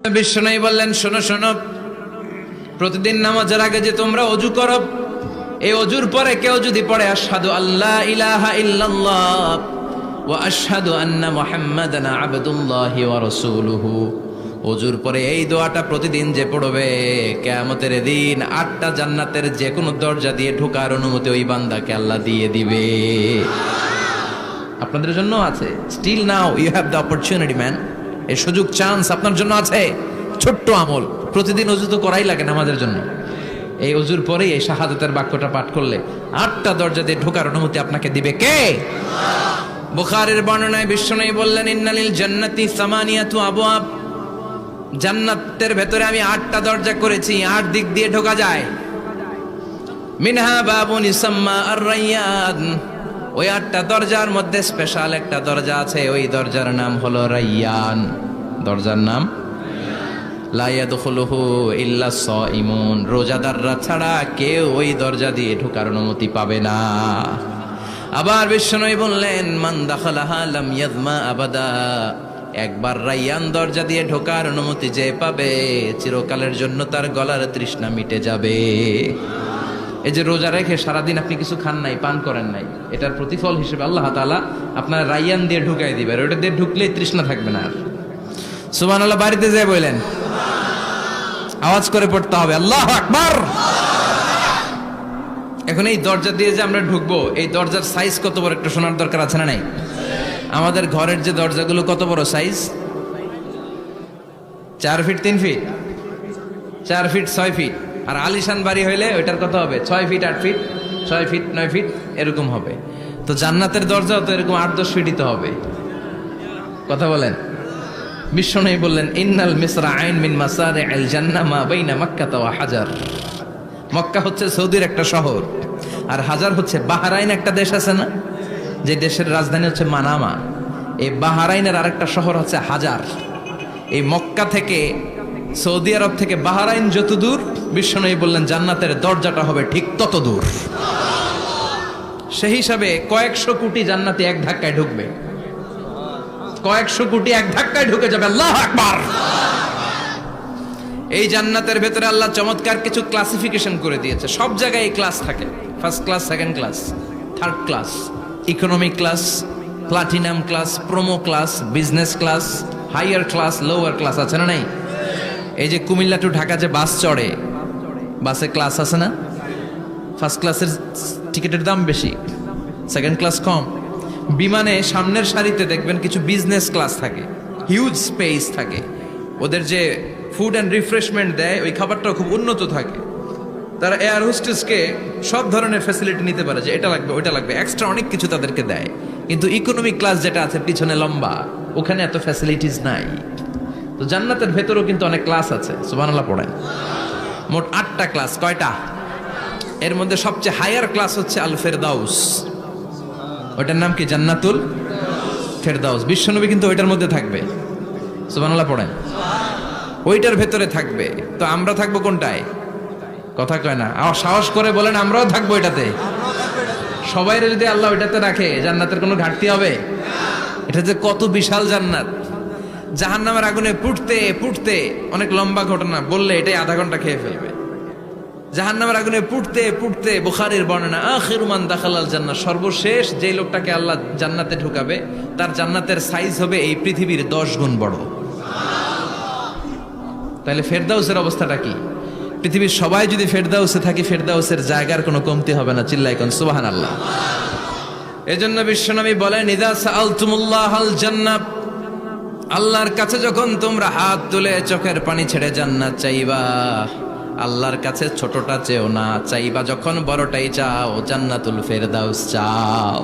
বিশ্বনবী বললেন, শোনো শোনো, প্রতিদিন নামাজের আগে যে তোমরা ওযু করো, এই ওযুর পরে কেউ যদি পড়ে আশহাদু আল্লা ইলাহা ইল্লাল্লাহ ওয়া আশহাদু আন্না মুহাম্মাদান আবদুল্লাহি ওয়া রাসূলুহু, ওযুর পরে এই দোয়াটা প্রতিদিন যে পড়বে, কিয়ামতের দিন 8টা জান্নাতের যে কোনো দরজা দিয়ে ঢোকার অনুমতি ওই বান্দাকে আল্লাহ দিয়ে দিবে। আপনাদের জন্য আছে, still now you have the opportunity man. এই সুযোগ, চান্স আপনার জন্য আছে। ছোট্ট আমল, প্রতিদিন ওযু তো করাই লাগে নামাজের জন্য। এই ওযুর পরেই এই শাহাদাতের বাক্যটা পাঠ করলে 8টা দরজা দিয়ে ঢোকার অনুমতি আপনাকে দিবে কে? বুখারীর বর্ণনায় বিশ্বনবী বললেন, ইন্নালিল জান্নাতি সামানিয়াতু আবওয়াব, জান্নাতের ভেতরে আমি 8টা দরজা করেছি, 8 দিক দিয়ে ঢোকা যায়। মিনহা বাবুন ইসাম্মা আর-রায়্যান, ওই 8টা দরজার মধ্যে স্পেশাল একটা দরজা আছে, ওই দরজার নাম হলো রায়্যান। দরজার নাম লা ইয়াদখুলুহু ইল্লা সাইমুন, রোজাদাররা ছাড়া কেউ ওই দরজা দিয়ে ঢোকার অনুমতি পাবে না। আবার বিশ্বনবী বললেন, মান দাখালাহা লাম ইয়াযমা আবাদা, একবার রায়্যান দরজা দিয়ে ঢোকার অনুমতি যে পাবে, চিরকালের জন্য তার গলার তৃষ্ণা মিটে যাবে। এই যে রোজা রেখে সারাদিন আপনি কিছু খান নাই, পান করেন নাই, এটার প্রতিফল হিসেবে আল্লাহ তাআলা আপনার রায়্যান দিয়ে ঢুকাই দিবে, আর ওটা দিয়ে ঢুকলেই তৃষ্ণা থাকবে না আর। সুবহানাল্লাহ, বাড়িতে যেয়ে বলেন, আওয়াজ করে পড়তে হবে আল্লাহু আকবার। এখন এই দরজা দিয়ে যে আমরা ঢুকবো, এই দরজার সাইজ কত বড় একটু শোনার দরকার আছে না নাই? আমাদের ঘরের যে দরজাগুলো কত বড় size? 4 feet 3 feet, 4 feet 6 feet. আর আলিশান বাড়ি হইলে ওইটার কত হবে? 6 ফিট 8 ফিট, 6 ফিট 9 ফিট এরকম হবে। তো জান্নাতের দরজাও তো এরকম 8-10 ফিটই তো হবে। কথা বলেন। বিশ্বনবী বললেন, ইন্নাল মিসরাআইন মিন মাসারি'আল জান্নাহ মা বাইনা মাক্কাহ ওয়া হাজার। মক্কা হচ্ছে সৌদির একটা শহর, আর হাজার হচ্ছে বাহরাইন, একটা দেশ আছে না, যে দেশের রাজধানী হচ্ছে মানামা। এই বাহরাইনের আরেকটা শহর হচ্ছে হাজার। এই মক্কা থেকে, সৌদি আরব থেকে বাহরাইন যত দূর, বিশ্বনবী বললেন জান্নাতের দরজাটা হবে ঠিক তত দূর। সেই হিসাবে কয়েকশো কোটি জান্নাতে এক ধাক্কায় ঢুকবে, কয়েকশো কোটি এক ধাক্কায় ঢুকে যাবে। আল্লাহু আকবার। এই জান্নাতের ভেতরে আল্লাহ চমৎকার কিছু ক্লাসিফিকেশন করে দিয়েছে। সব জায়গায় এই ক্লাস থাকে, first class, second class, third class, economic class, platinum class, promo class, business class, higher class, lower class, আছে না নাই? এই যে কুমিল্লা টু ঢাকা যে বাস চড়ে, বাসে ক্লাস আছে না? ফার্স্ট ক্লাসের টিকিটের দাম বেশি, সেকেন্ড ক্লাস কম। বিমানে সামনের সারিতে দেখবেন কিছু বিজনেস ক্লাস থাকে, হিউজ স্পেস থাকে, ওদের যে ফুড অ্যান্ড রিফ্রেশমেন্ট দেয়, ওই খাবারটাও খুব উন্নত থাকে। তারা এয়ার হোস্টেসকে সব ধরনের ফ্যাসিলিটি নিতে পারে, যে এটা লাগবে ওইটা লাগবে, এক্সট্রা অনেক কিছু তাদেরকে দেয়। কিন্তু ইকোনমিক ক্লাস যেটা আছে পিছনে লম্বা, ওখানে এত ফ্যাসিলিটিস নাই। তো জান্নাতের ভেতরেও কিন্তু অনেক ক্লাস আছে, সুবহানাল্লাহ পড়েন। মোট 8টা ক্লাস। কয়টা? এর মধ্যে সবচেয়ে হায়ার ক্লাস হচ্ছে আল ফেরদাউস। ওইটার নাম কি? জান্নাতুল ফেরদাউস। বিশ্বনবী কিন্তু ওইটার মধ্যে থাকবে, সুবহানাল্লাহ পড়েন। ওইটার ভেতরে থাকবে। তো আমরা থাকবো কোনটায়? কথা কয় না, সাহস করে বলেন আমরাও থাকবো এটাতে। সবাইরে যদি আল্লাহ ওইটাতে রাখে, জান্নাতের কোনো ঘাটতি হবে? এটা যে কত বিশাল জান্নাত! জাহান্নামের আগুনে পুড়তে পুড়তে, অনেক লম্বা ঘটনা, বললে এটাই আধা ঘন্টা খেয়ে ফেলবে। জাহান্নামের আগুনে পুড়তে পুড়তে, বুখারীর বর্ণনা, আখিরু মান দাখালাল জান্নাহ, সর্বশেষ যেই লোকটাকে আল্লাহ জান্নাতে ঢুকাবে, তার জান্নাতের সাইজ হবে এই পৃথিবীর 10 গুণ বড়। তাহলে ফেরদাউসের অবস্থাটা কি? পৃথিবীর সবাই যদি ফেরদাউসে থাকি, ফেরদাউসের জায়গার কোনো কমতি হবে না। চিল্লাই কোন সুবহানাল্লাহ। এজন্য বিশ্বনবী বলেন, ইযা সাআলতুমুল্লাহাল জান্নাহ, আল্লাহর কাছে যখন তোমরা হাত তুলে চোখের পানি ছেড়ে জান্নাত চাইবা, আল্লাহর কাছে ছোটটা চেও না, চাইবা যখন বড়টাই চাও, জান্নাতুল ফেরদাউস চাও।